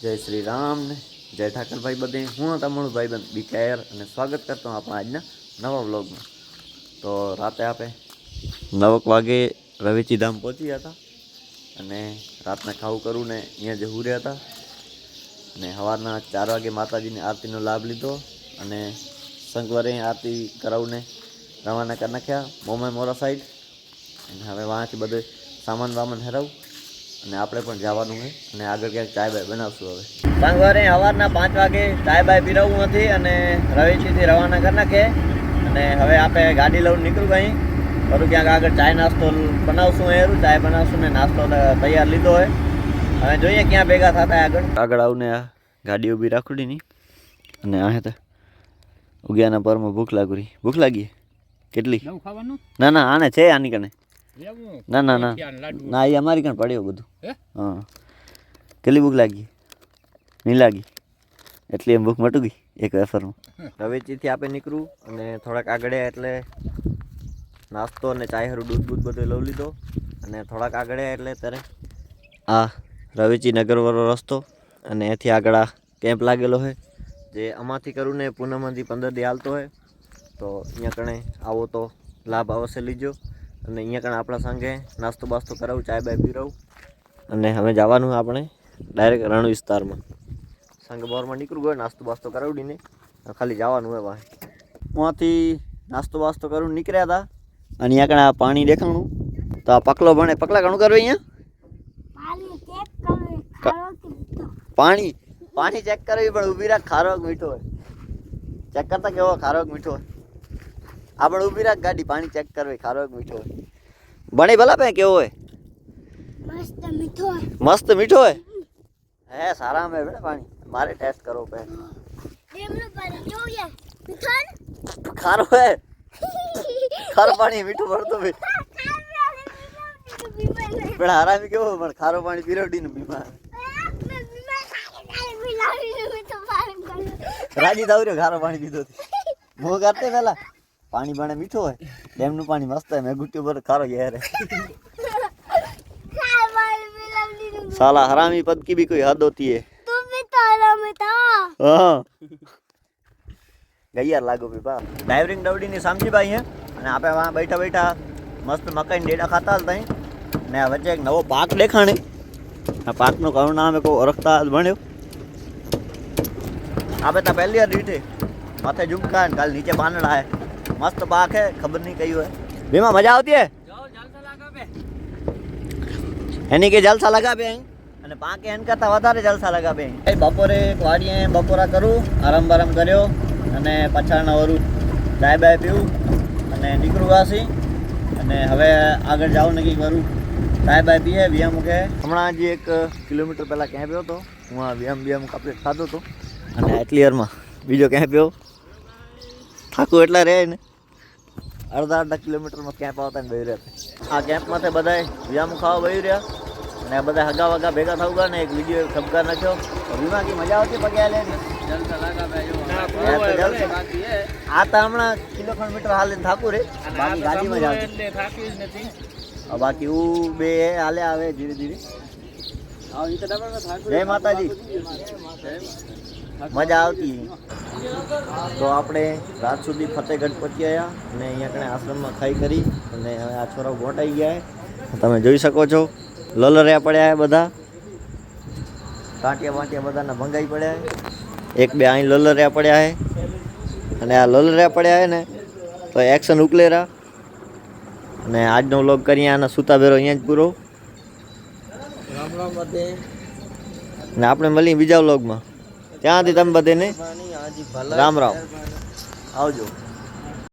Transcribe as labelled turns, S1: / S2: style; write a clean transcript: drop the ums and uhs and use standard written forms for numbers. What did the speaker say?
S1: જય શ્રી રામ ને જય ઠાકર ભાઈ બધે હું તમારું ભાઈબંધ બીકેર અને સ્વાગત કરતો હું આપણા આજના નવા વ્લોગમાં। તો રાતે આપણે 9 વાગે રવેચી ધામ પહોંચી ગયા હતા અને રાતના ખાવું કરું ને અહીંયા જે હુર્યા હતા અને સવારના 4 વાગે માતાજીની આરતીનો લાભ લીધો અને સંગવારે આરતી કરાવીને રવાના કરી નાખ્યા મોમે મોરા સાઈડ। અને હવે વાંથી બધો સામાન વામાન હરાવું અને આપણે પણ જવાનું છે અને આગળ ક્યાંક ચાય બાય બનાવશું। હવે સંગવારે સવારના 5 વાગે ચાય બાય પીરવવું નથી અને રવેચીથી રવાના કરી નાખે અને હવે આપણે ગાડી લઈને નીકળું અહીં બધું ક્યાંક આગળ ચાય નાસ્તો બનાવશું। એરું ચાય બનાવશું ને નાસ્તો તૈયાર લીધો હોય હવે જોઈએ ક્યાં ભેગા થતા આગળ આવીને આ ગાડી ઊભી રાખડી નહીં અને આ તો ઉગ્યાના પરમાં ભૂખ લાગી કેટલી ના ના આને છે આની કને ના ના ના ના એ અમારી કણ પડ્યો બધું હા કેટલી ભૂખ લાગી નહીં લાગી એટલી એમ ભૂખ મટી ગઈ એક વેફરમાં। રવેચીથી આપણે નીકળું અને થોડાક આગળ એટલે નાસ્તો અને ચાય હારું દૂધ બધું લઈ લીધો અને થોડાક આગળ એટલે ત્યારે આ રવેચી નગરવાળો રસ્તો અને એથી આગળ આ કેમ્પ લાગેલો હોય જે આમાંથી કરું ને પૂનમથી 15 દી હાલતો હોય તો અહીંયા કણે આવો તો લાભ અવશ્ય લીજો અને અહીંયા કણે આપણા સંઘે નાસ્તો બાસ્તો કરાવું ચાય બાય પીરાવું અને હવે જવાનું આપણે ડાયરેક્ટ રણ વિસ્તારમાં સંઘ બોરમાં નીકળવું હોય નાસ્તો બાસ્તો કરાવડીને ખાલી જવાનું હોય વાહ ત્યાંથી નાસ્તો બાસ્તો કરું નીકળ્યા હતા અને અહીંયા કણે આ પાણી દેખાણું તો આ પકલો ભણે પકલા ઘણું કરવું અહીંયા પાણી ચેક કરવી પણ ઊભી રાખ ખારો મીઠો હોય ચેક કરતા કેવો ખારો મીઠો હોય આપણે ઊભી રાખ ગાડી પાણી ચેક કરવી ખારો મીઠો હોય બની ભલા પે કેવો હોય મસ્ત મીઠો હોય હે સારા में બેટા પાણી મારે ટેસ્ટ કરો પે ખારો હે ખારો પાણી મીઠું પડતો બે પણ હરામી કેવો પણ ખારો પાણી પીરવડી ને બીમાર રાજી થાવ રહ્યો ખારો પાણી પીધો મોં કરતે પેલા પાણી બને મીઠું હોય ડેમનું પાણી મસ્ત હોય મેં ગુટ્ટી પર ખારો યાર साला हरामी पद की भी कोई हद होती है तुम भी तो हरामी था हां गैयार लागो पीपा ड्राइवरिंग डवडी ની સામજીભાઈ હે અને આપણે વહાં બેઠા બેઠા મસ્ત મકાઈ ડેડા ખાતા હતા ને આ વચ્ચે એક નવો પાક દેખાણે આ પાકનું કયું નામ કો ઓળખતા બન્યો આપણે તો પહેલી વાર રીઠે માથે ઝુમકા ને કાલ નીચે બાંધડા હે મસ્ત પાક હે ખબર નહીં કયું હે ભીमा મજા આવતી હે એની કે જલસા લગાવે અને પાકે એન કરતા વધારે જલસા લગાવે બપોરે વાડીએ બપોરા કરું આરામ બારામ કર્યો અને પછાડના વરું ચાય બાય પીવું અને નીકળું વાસી અને હવે આગળ જાઉં નક્કી કરું ચાય બાય પીએ વ્યાયામ કે હમણાં જે 1 કિલોમીટર પહેલાં ક્યાં પીયો હતો હું આ વ્યાયામ કમ્પ્લીટ થતો હતો અને એટલી વારમાં બીજો ક્યાં પીયો થાકું એટલા રહે ને અડધા કિલોમીટરમાં કેમ્પ આવતા ને બેહી રહ્યા આ કેમ્પમાંથી બધા વ્યાયામ ખાવા બેહી રહ્યા અને બધા હગા વગા ભેગા થવું ગયા ને એક વિડીયો ખબકા નાખ્યો વીમા કી મજા આવતી પગ્યા લે ને આ તો હમણાં કિલોમીટર હાલીને થાકું રે બાકી ગાડી મજા આવતી થાકી જ નથી બાકી હું બે હાલે આવે ધીરે ધીરે જય માતાજી મજા આવતી તો આપણે રાત સુધી ફતેહગઢ પહોંચી આવ્યા અને અહીંયા કણે આશ્રમમાં ખાઈ કરી અને હવે આ છોરાઓ ગોટાઈ ગયા તમે જોઈ શકો છો લલર્યા પડ્યા બધા કાંટિયા વાંટિયા બધાના ભંગાઈ પડ્યા એક બે અહીં લલર્યા પડ્યા હે અને આ લલર્યા પડ્યા હે ને તો એક્શન ઉકલેરા અને આજનો વ્લોગ કરીએ આના સુતા ભેરો અહીંયા જ પૂરો રામ રામ બધે ને આપણે મળીએ બીજા વ્લોગમાં ત્યાંથી તમે બધાને રામ રામ આવજો।